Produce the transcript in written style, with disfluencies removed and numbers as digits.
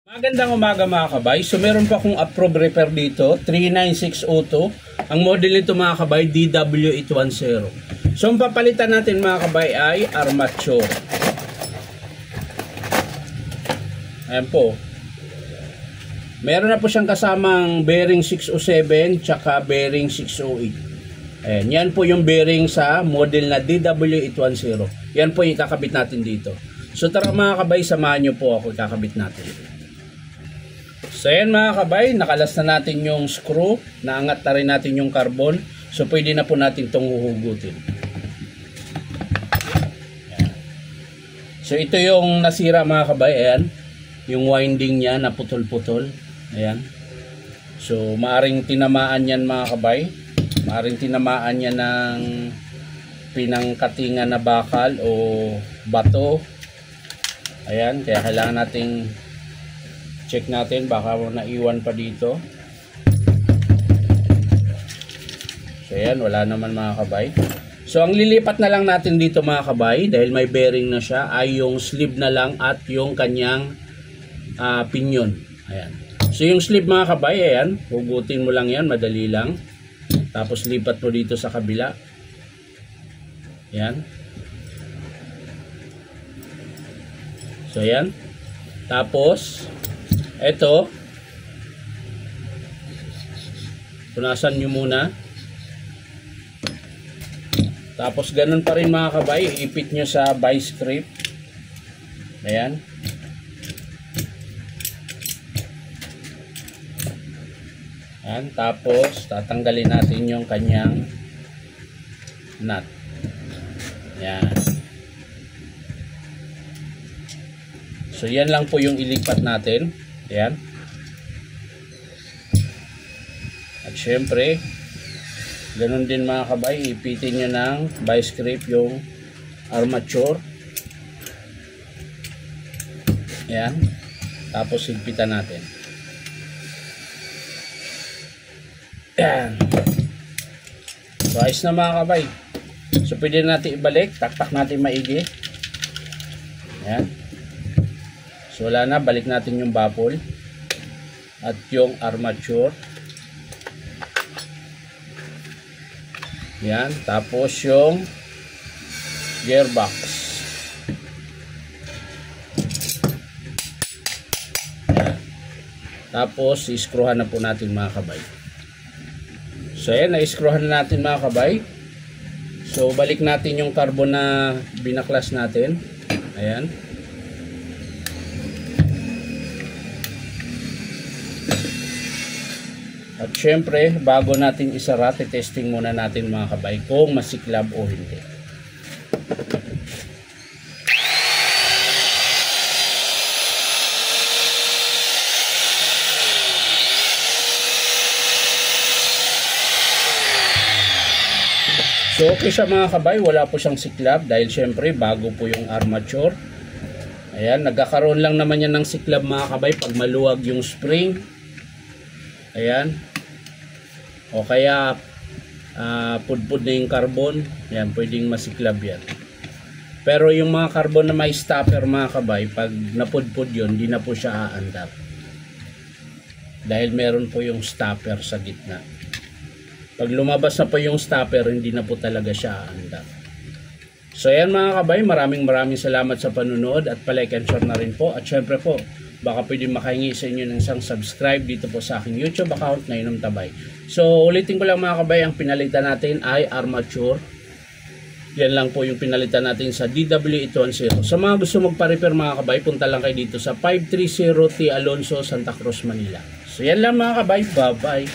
Magandang umaga mga kabay. So meron pa akong approved repair dito, 39602. Ang model nito mga kabay, DW810. So ang papalitan natin mga kabay ay armature. Ayan po. Meron na po siyang kasamang bearing 607 tsaka bearing 608. Ayan, yan po yung bearing sa model na DW810. Yan po yung ikakabit natin dito. So tara mga kabay, samahan nyo po ako, ikakabit natin. So ayan mga kabay, nakalas na natin yung screw, naangat na rin natin yung carbon. So pwede na po natin itong huhugutin. Ayan. So ito yung nasira mga kabay, ayan. Yung winding niya na putol-putol. Ayan. So maaring tinamaan yan mga kabay. Maaring tinamaan yan ng pinangkatingan na bakal o bato. Ayan, kaya kailangan nating check natin, baka naiwan pa dito. So ayan, wala naman mga kabay. So ang lilipat na lang natin dito mga kabay, dahil may bearing na siya, ay yung sleeve na lang at yung kanyang pinyon. Ayan. So yung sleeve mga kabay, ayan, hugutin mo lang yan, madali lang. Tapos lipat mo dito sa kabila. Ayan. So ayan. Tapos eto, punasan nyo muna. Tapos ganun pa rin mga kabay, ipit nyo sa vice grip. Ayan. Ayan. Tapos tatanggalin natin yung kanyang nut. Ayan. So yan lang po yung ilipat natin. Ayan. At syempre, ganun din mga kabay, ipitin nyo ng vice grip yung armature. Ayan. Tapos higpitan natin. Ayan. So ayos na mga kabay. So pwede natin ibalik, taktak natin maigi. Ayan. So wala na, balik natin yung baffle at yung armature. Yan, tapos yung gearbox. Yan. Tapos i-screwhan na po natin mga kabay. So yan, na-screwhan na natin mga kabay. So balik natin yung carbon na binaklas natin. Ayan. At syempre, bago natin isara, testing muna natin mga kabay kung masiklab o hindi. So okay siya mga kabay, wala po siyang siklab dahil syempre bago po yung armature. Ayan, nagkakaroon lang naman yan ng siklab mga kabay pag maluwag yung spring. Ayan. O kaya pudpud na yung carbon, yan, pwedeng masiklab yan. Pero yung mga carbon na may stopper mga kabay, pag napudpud yun, di na po siya aandar. Dahil meron po yung stopper sa gitna. Pag lumabas na po yung stopper, hindi na po talaga siya aandar. So yan mga kabay, maraming salamat sa panunood at palike and share na rin po. At syempre po, baka pwede makahingi sa inyo ng isang subscribe dito po sa aking YouTube account na Inom Tabay. So ulitin ko lang mga kabay, ang pinalitan natin ay armature. Yan lang po yung pinalitan natin sa DW810. Sa mga gusto magpa-repair mga kabay, punta lang kayo dito sa 530 T. Alonso, Santa Cruz, Manila. So yan lang mga kabay, bye bye.